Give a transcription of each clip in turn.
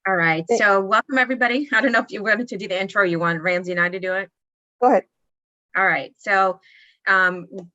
All right, so welcome everybody. I don't know if you wanted to do the intro or you want Ramsey and I to do it. Go ahead. All right, so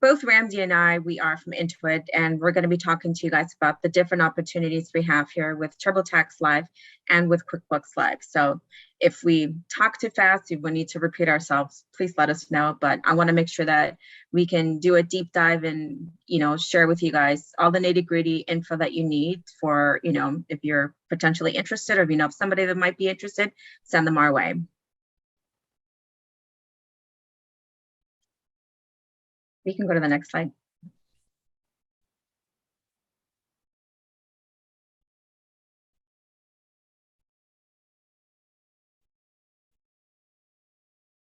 both Ramsey and I, we are from Intuit, and we're going to be talking to you guys about the different opportunities we have here with TurboTax Live and with QuickBooks Live. So if we talk too fast, if we need to repeat ourselves, please let us know. But I want to make sure that we can do a deep dive and, share with you guys all the nitty-gritty info that you need for, if you're potentially interested or if you know of somebody that might be interested, send them our way. We can go to the next slide.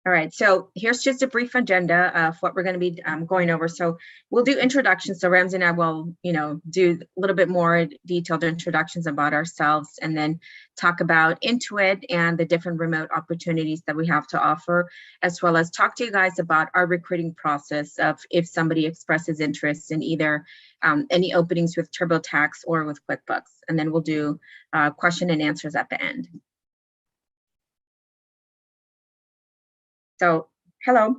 All right, so here's just a brief agenda of what we're going to be going over. So we'll do introductions. So Ramsey and I will, do a little bit more detailed introductions about ourselves, and then talk about Intuit and the different remote opportunities that we have to offer, as well as talk to you guys about our recruiting process of if somebody expresses interest in either any openings with TurboTax or with QuickBooks. And then we'll do question and answers at the end. So, hello,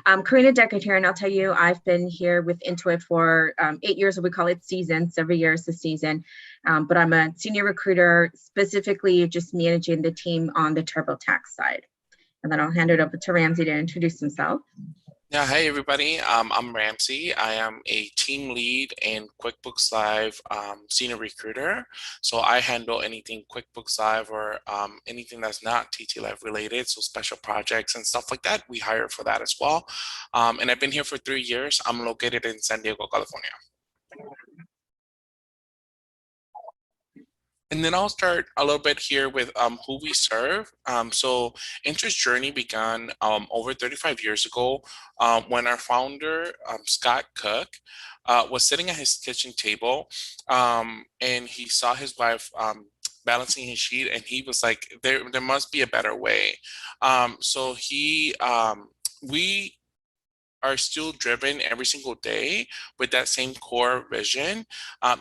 I'm Karina Deckert here, and I'll tell you, I've been here with Intuit for 8 years. We call it seasons. Every year is the season, but I'm a senior recruiter, specifically just managing the team on the TurboTax side. And then I'll hand it over to Ramsey to introduce himself. Yeah, hey everybody, I'm Ramsey. I am a team lead in QuickBooks Live senior recruiter. So I handle anything QuickBooks Live or anything that's not TT Live related, so special projects and stuff like that. We hire for that as well. And I've been here for 3 years. I'm located in San Diego, California. And then I'll start a little bit here with who we serve. So Intuit's journey began over 35 years ago when our founder, Scott Cook, was sitting at his kitchen table and he saw his wife balancing his sheet, and he was like, there must be a better way. So we are still driven every single day with that same core vision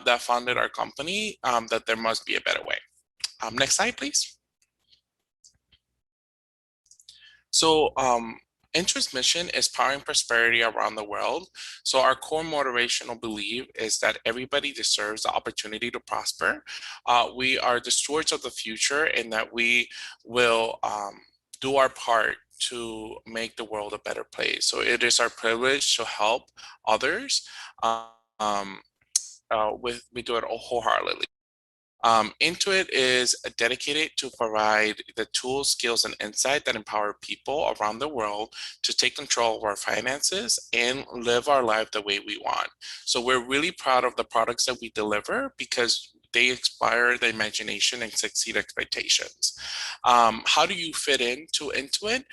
that founded our company, that there must be a better way. Next slide, please. So Intuit's mission is powering prosperity around the world. So our core motivational belief is that everybody deserves the opportunity to prosper. We are the stewards of the future, and that we will do our part to make the world a better place. So it is our privilege to help others. We do it wholeheartedly. Intuit is dedicated to provide the tools, skills, and insight that empower people around the world to take control of our finances and live our life the way we want. So we're really proud of the products that we deliver because they inspire the imagination and succeed expectations. How do you fit into Intuit?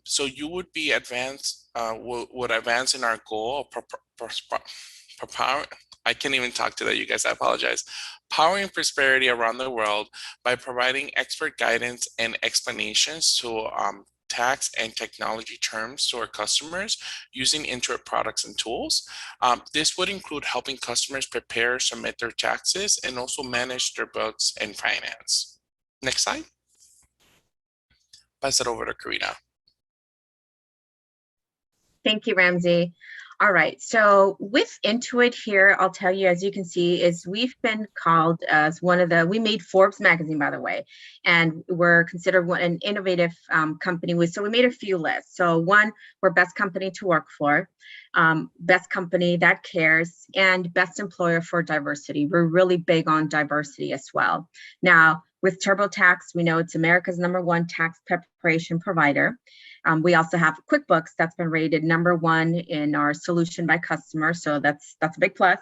So you would be would advance in our goal of I can't even talk to that, you guys, I apologize. Powering prosperity around the world by providing expert guidance and explanations to tax and technology terms to our customers using Intuit products and tools. This would include helping customers prepare, submit their taxes, and also manage their books and finance. Next slide. Pass it over to Karina. Thank you, Ramsey. All right, so with Intuit here, I'll tell you, as you can see, is we've been called as we made Forbes magazine, by the way, and we're considered an innovative company. So we made a few lists. So one, we're best company to work for, best company that cares, and best employer for diversity. We're really big on diversity as well. Now, with TurboTax, we know it's America's #1 tax preparation provider. We also have QuickBooks that's been rated #1 in our solution by customer, so that's a big plus.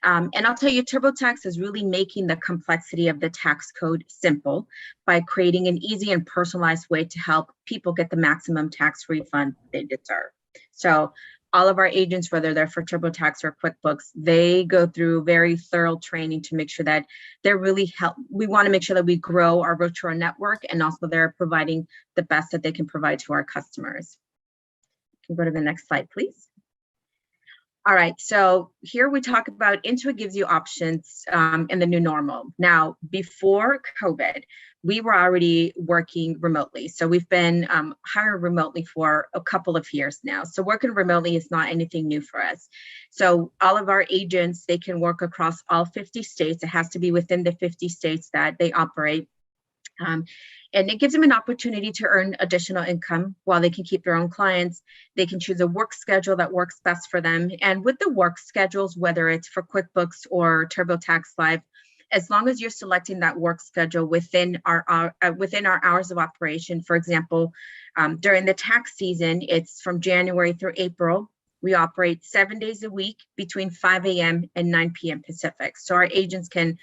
And I'll tell you, TurboTax is really making the complexity of the tax code simple by creating an easy and personalized way to help people get the maximum tax refund they deserve. So all of our agents, whether they're for TurboTax or QuickBooks, they go through very thorough training to make sure that they're really we want to make sure that we grow our referral network, and also they're providing the best that they can provide to our customers. Can go to the next slide, please. All right, so here we talk about Intuit gives you options in the new normal. Now, before COVID, we were already working remotely. So we've been hired remotely for a couple of years now. So working remotely is not anything new for us. So all of our agents, they can work across all 50 states. It has to be within the 50 states that they operate. And it gives them an opportunity to earn additional income while they can keep their own clients. They can choose a work schedule that works best for them. And with the work schedules, whether it's for QuickBooks or TurboTax Live, as long as you're selecting that work schedule within our hours of operation, for example, during the tax season, it's from January through April. We operate 7 days a week between 5 a.m. and 9 p.m. Pacific. So our agents can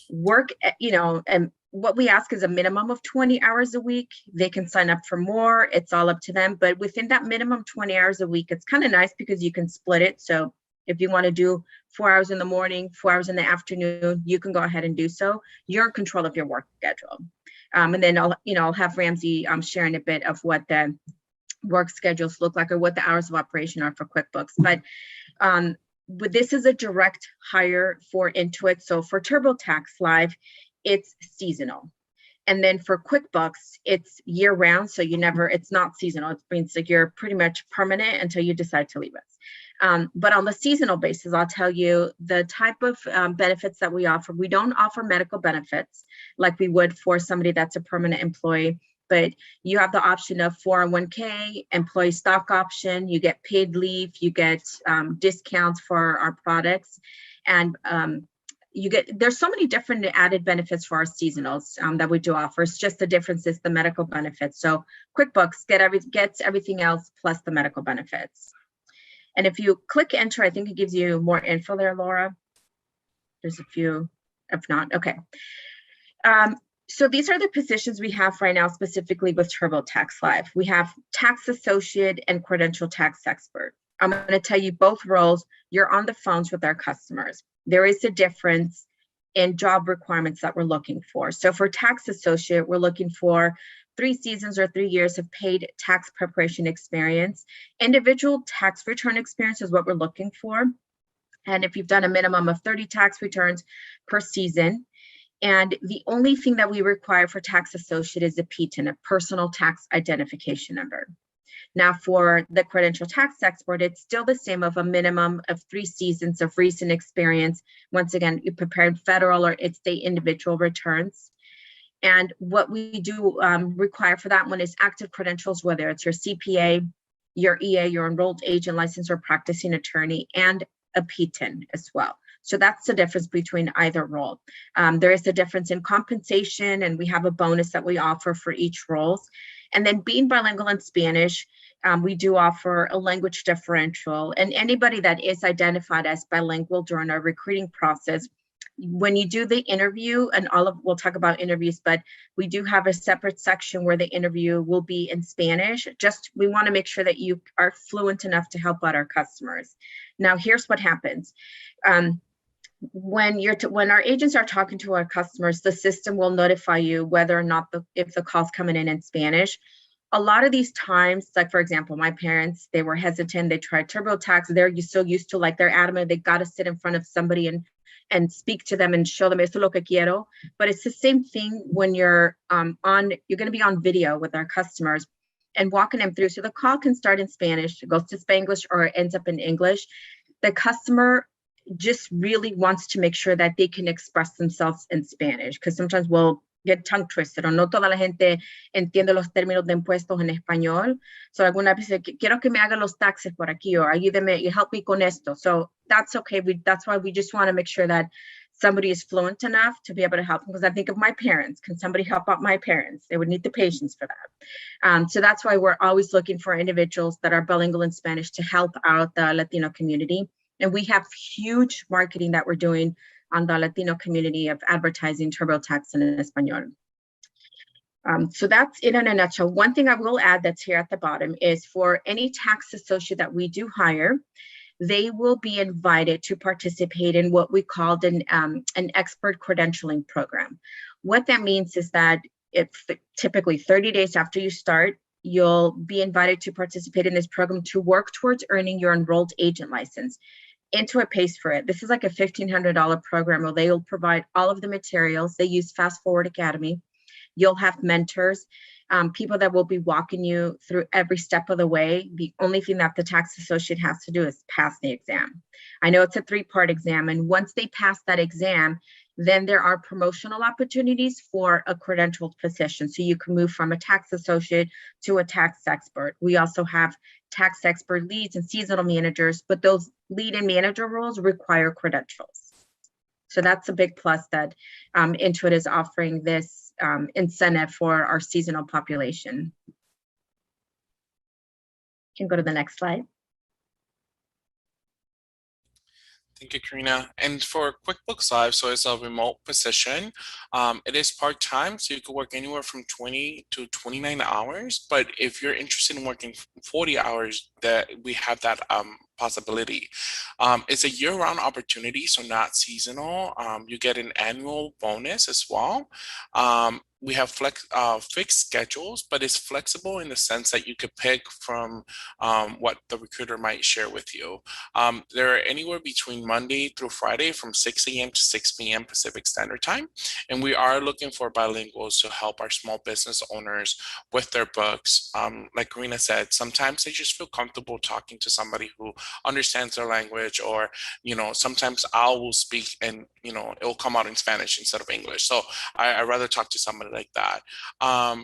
work, and what we ask is a minimum of 20 hours a week. They can sign up for more. It's all up to them. But within that minimum 20 hours a week, it's kind of nice because you can split it. So if you want to do 4 hours in the morning, 4 hours in the afternoon, you can go ahead and do so. You're in control of your work schedule. And then I'll have Ramsey sharing a bit of what the work schedules look like or what the hours of operation are for QuickBooks. But this is a direct hire for Intuit. So for TurboTax Live, it's seasonal. And then for QuickBooks, it's year round. So it's not seasonal. It means like you're pretty much permanent until you decide to leave us. But on the seasonal basis, I'll tell you the type of benefits that we offer. We don't offer medical benefits like we would for somebody that's a permanent employee, but you have the option of 401k, employee stock option, you get paid leave, you get discounts for our products, and there's so many different added benefits for our seasonals that we do offer. It's just the difference is the medical benefits. So QuickBooks gets everything else plus the medical benefits. And if you click enter, I think it gives you more info there, Laura. There's a few, if not, okay. So these are the positions we have right now, specifically with TurboTax Live. We have Tax Associate and Credential Tax Expert. I'm going to tell you both roles. You're on the phones with our customers. There is a difference in job requirements that we're looking for. So for Tax Associate, we're looking for 3 seasons or 3 years of paid tax preparation experience. Individual tax return experience is what we're looking for. And if you've done a minimum of 30 tax returns per season, and the only thing that we require for Tax Associate is a PTIN, a personal tax identification number. Now for the Credential Tax Export, it's still the same of a minimum of 3 seasons of recent experience. Once again, you prepared federal or state individual returns. And what we do require for that one is active credentials, whether it's your CPA, your EA, your enrolled agent license or practicing attorney, and a PTIN as well. So that's the difference between either role. There is a difference in compensation, and we have a bonus that we offer for each role. And then being bilingual in Spanish, we do offer a language differential. And anybody that is identified as bilingual during our recruiting process, when you do the interview, and we'll talk about interviews, but we do have a separate section where the interview will be in Spanish. We want to make sure that you are fluent enough to help out our customers. Now, here's what happens. When our agents are talking to our customers, the system will notify you whether or not if the call's coming in Spanish. A lot of these times, like for example, my parents, they were hesitant. They tried TurboTax. They're so used to, like, they're adamant. They got to sit in front of somebody and speak to them and show them esto lo que quiero. But it's the same thing when you're going to be on video with our customers and walking them through. So the call can start in Spanish, it goes to Spanglish, or it ends up in English. The customer just really wants to make sure that they can express themselves in Spanish, because sometimes we'll get tongue twisted, or no toda la gente entiende los términos de impuestos en español. So alguna vez quiero que me haga los taxes por aquí, or ayúdeme, help me con esto. So that's okay. That's why we just want to make sure that somebody is fluent enough to be able to help them. Because I think of my parents. Can somebody help out my parents? They would need the patience for that. So that's why we're always looking for individuals that are bilingual in Spanish to help out the Latino community. And we have huge marketing that we're doing on the Latino community of advertising TurboTax in Espanol. So that's it in a nutshell. One thing I will add that's here at the bottom is for any tax associate that we do hire, they will be invited to participate in what we called an expert credentialing program. What that means is that it's typically 30 days after you start, you'll be invited to participate in this program to work towards earning your enrolled agent license. Intuit pays for it. This is like a $1,500 program where they'll provide all of the materials. They use Fast Forward Academy. You'll have mentors, people that will be walking you through every step of the way. The only thing that the tax associate has to do is pass the exam. I know it's a 3-part exam, and once they pass that exam, then there are promotional opportunities for a credentialed position. So you can move from a tax associate to a tax expert. We also have tax expert leads and seasonal managers, but those lead and manager roles require credentials. So that's a big plus that Intuit is offering this incentive for our seasonal population. You can go to the next slide. Thank you, Karina. And for QuickBooks Live, so it's a remote position. It is part-time, so you could work anywhere from 20 to 29 hours. But if you're interested in working 40 hours, that we have that possibility. It's a year-round opportunity, so not seasonal. You get an annual bonus as well. We have fixed schedules, but it's flexible in the sense that you could pick from what the recruiter might share with you. They're anywhere between Monday through Friday from 6 a.m. to 6 p.m. Pacific Standard Time. And we are looking for bilinguals to help our small business owners with their books. Like Karina said, sometimes they just feel comfortable talking to somebody who understands their language, or, sometimes I will speak and, it'll come out in Spanish instead of English. So I'd rather talk to somebody like that.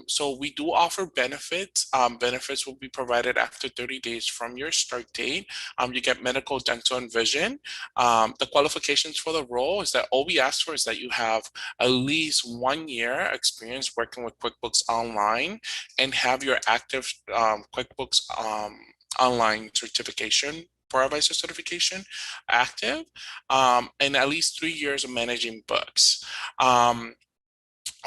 So we do offer benefits. Benefits will be provided after 30 days from your start date. You get medical, dental, and vision. The qualifications for the role is that all we ask for is that you have at least 1 year experience working with QuickBooks Online and have your active QuickBooks Online certification, Advisor certification active, and at least 3 years of managing books.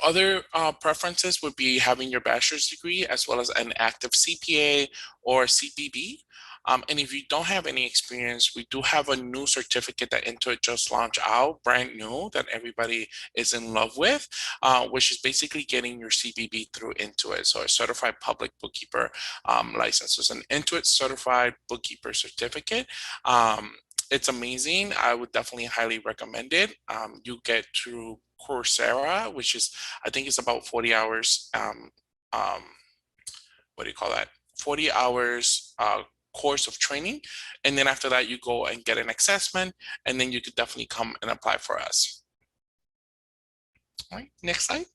Other preferences would be having your bachelor's degree as well as an active CPA or CPB. And if you don't have any experience, we do have a new certificate that Intuit just launched out, brand new, that everybody is in love with, which is basically getting your CPB through Intuit. So a certified public bookkeeper license. So it's an Intuit certified bookkeeper certificate. It's amazing. I would definitely highly recommend it. You get through Coursera, which is, I think it's about 40 hours. What do you call that? 40 hours course of training. And then after that, you go and get an assessment, and then you could definitely come and apply for us. All right, next slide.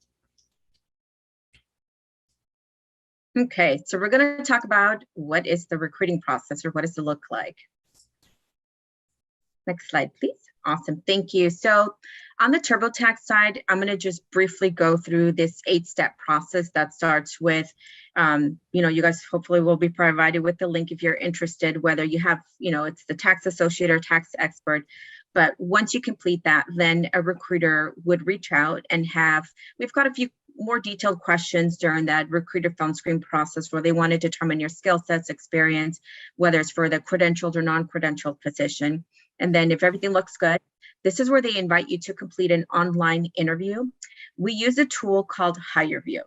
Okay, so we're going to talk about what is the recruiting process, or what does it look like. Next slide, please. Awesome, thank you. So on the TurboTax side, I'm going to just briefly go through this 8-step process that starts with, you guys hopefully will be provided with the link if you're interested, whether you have, it's the tax associate or tax expert. But once you complete that, then a recruiter would reach out and we've got a few more detailed questions during that recruiter phone screen process where they want to determine your skill sets, experience, whether it's for the credentialed or non-credentialed position. And then if everything looks good, this is where they invite you to complete an online interview. We use a tool called HireVue.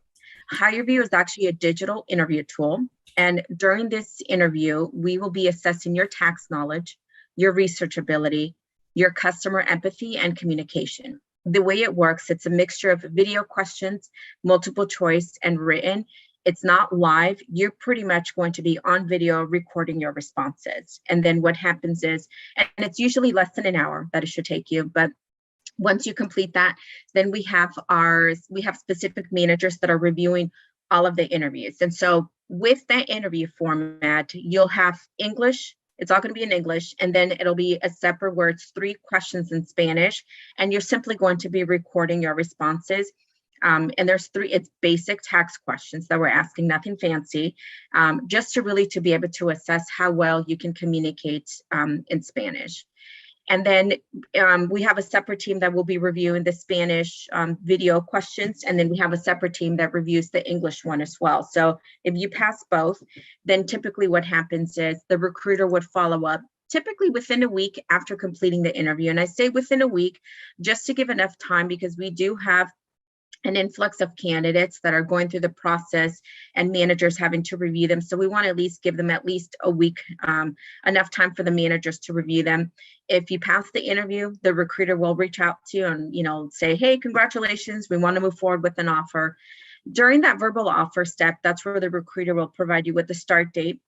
HireVue is actually a digital interview tool. And during this interview, we will be assessing your tax knowledge, your research ability, your customer empathy, and communication. The way it works, it's a mixture of video questions, multiple choice, and written. It's not live. You're pretty much going to be on video recording your responses. And then what happens is, and it's usually less than an hour that it should take you, but once you complete that, then we have specific managers that are reviewing all of the interviews. And so with that interview format, you'll have English. It's all going to be in English, and then it'll be a separate where it's 3 questions in Spanish, and you're simply going to be recording your responses. And there's 3, it's basic tax questions that we're asking, nothing fancy, just to be able to assess how well you can communicate in Spanish. And then we have a separate team that will be reviewing the Spanish video questions. And then we have a separate team that reviews the English one as well. So if you pass both, then typically what happens is the recruiter would follow up typically within a week after completing the interview. And I say within a week, just to give enough time, because we do have an influx of candidates that are going through the process and managers having to review them. So we want to at least give them at least a week, enough time for the managers to review them. If you pass the interview, the recruiter will reach out to you and, say, hey, congratulations, we want to move forward with an offer. During that verbal offer step, that's where the recruiter will provide you with the start date.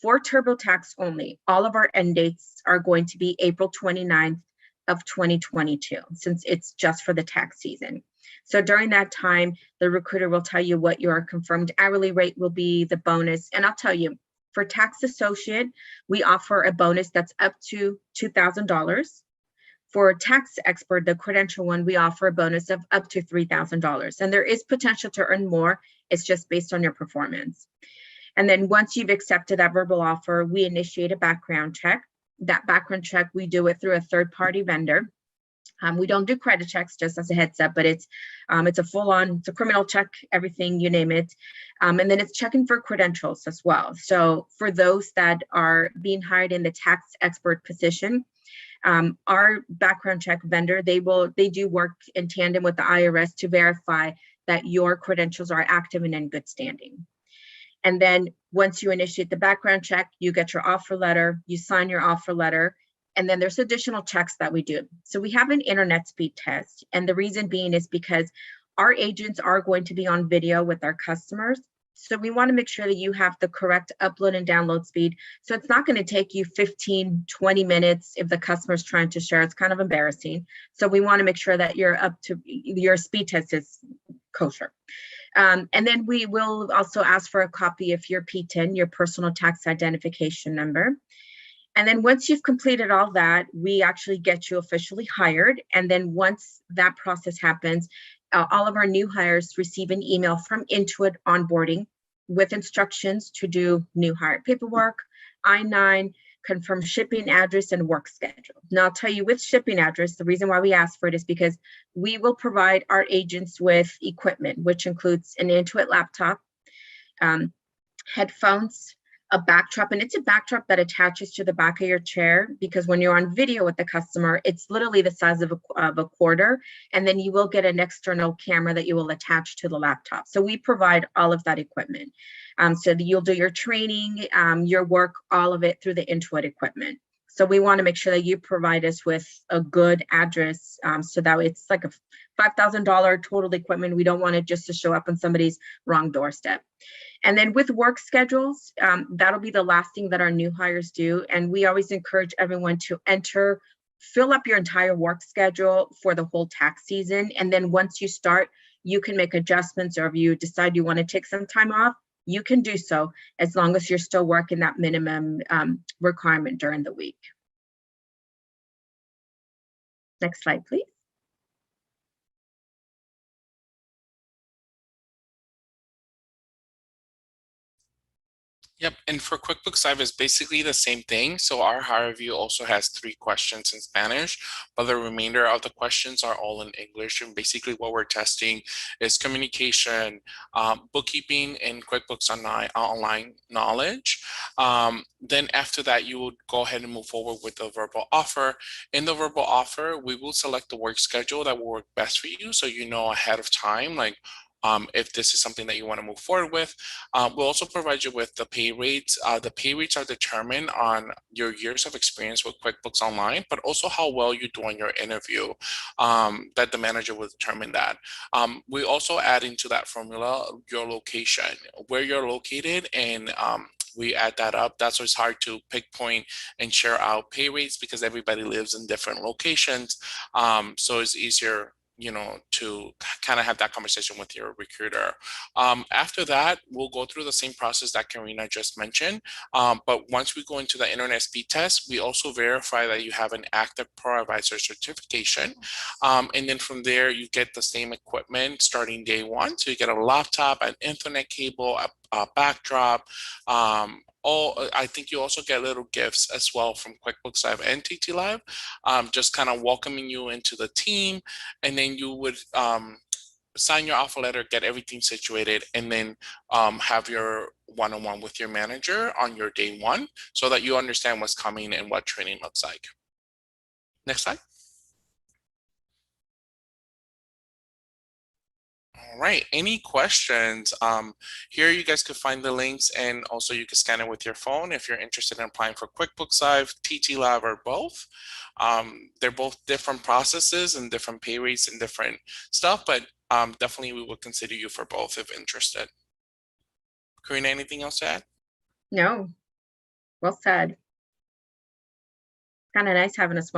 For TurboTax only, all of our end dates are going to be April 29th of 2022, since it's just for the tax season. So during that time, the recruiter will tell you what your confirmed hourly rate will be, the bonus. And I'll tell you, for tax associate, we offer a bonus that's up to $2,000. For tax expert, the credential one, we offer a bonus of up to $3,000. And there is potential to earn more. It's just based on your performance. And then once you've accepted that verbal offer, we initiate a background check. That background check, we do it through a third-party vendor. We don't do credit checks, just as a heads up, but it's a full-on, it's a criminal check, everything, you name it. And then it's checking for credentials as well. So for those that are being hired in the tax expert position, our background check vendor, they do work in tandem with the IRS to verify that your credentials are active and in good standing. And then once you initiate the background check, you get your offer letter, you sign your offer letter, and then there's additional checks that we do. So we have an internet speed test. And the reason being is because our agents are going to be on video with our customers. So we want to make sure that you have the correct upload and download speed. So it's not going to take you 15, 20 minutes if the customer's trying to share. It's kind of embarrassing. So we want to make sure that you're up to, your speed test is kosher. And then we will also ask for a copy of your PTIN, your personal tax identification number. And then once you've completed all that, we actually get you officially hired. And then once that process happens, all of our new hires receive an email from Intuit onboarding with instructions to do new hire paperwork, I-9, confirm shipping address, and work schedule. Now I'll tell you, with shipping address, the reason why we ask for it is because we will provide our agents with equipment, which includes an Intuit laptop, headphones, a backdrop, and it's a backdrop that attaches to the back of your chair, because when you're on video with the customer, it's literally the size of a quarter, and then you will get an external camera that you will attach to the laptop. So we provide all of that equipment. So that you'll do your training, your work, all of it through the Intuit equipment. So we want to make sure that you provide us with a good address, so that it's like a $5,000 total equipment. We don't want it just to show up on somebody's wrong doorstep. And then with work schedules, that'll be the last thing that our new hires do. And we always encourage everyone to fill up your entire work schedule for the whole tax season. And then once you start, you can make adjustments, or if you decide you want to take some time off, you can do so, as long as you're still working that minimum requirement during the week. Next slide, please. Yep, and for QuickBooks Live is basically the same thing. So our hire review also has 3 questions in Spanish, but the remainder of the questions are all in English. And basically what we're testing is communication, bookkeeping, and QuickBooks online knowledge. Then after that, you would go ahead and move forward with the verbal offer. In the verbal offer, we will select the work schedule that will work best for you, so you know ahead of time, like, if this is something that you want to move forward with. We'll also provide you with the pay rates. The pay rates are determined on your years of experience with QuickBooks Online, but also how well you do on your interview, that the manager will determine that. We also add into that formula your location, where you're located, and we add that up. That's why it's hard to pinpoint and share out pay rates, because everybody lives in different locations. So it's easier, to kind of have that conversation with your recruiter. After that, we'll go through the same process that Karina just mentioned. But once we go into the internet speed test, we also verify that you have an active Pro Advisor certification. And then from there, you get the same equipment starting day 1. So you get a laptop, an Ethernet cable, a backdrop, I think you also get little gifts as well from QuickBooks Live and TT Live, just kind of welcoming you into the team. And then you would sign your offer letter, get everything situated, and then have your one-on-one with your manager on your day 1, so that you understand what's coming and what training looks like. Next slide. All right. Any questions? Here you guys could find the links, and also you can scan it with your phone if you're interested in applying for QuickBooks Live, TT Live, or both. They're both different processes and different pay rates and different stuff, but definitely we will consider you for both if interested. Karina, anything else to add? No, well said. Kind of nice having a small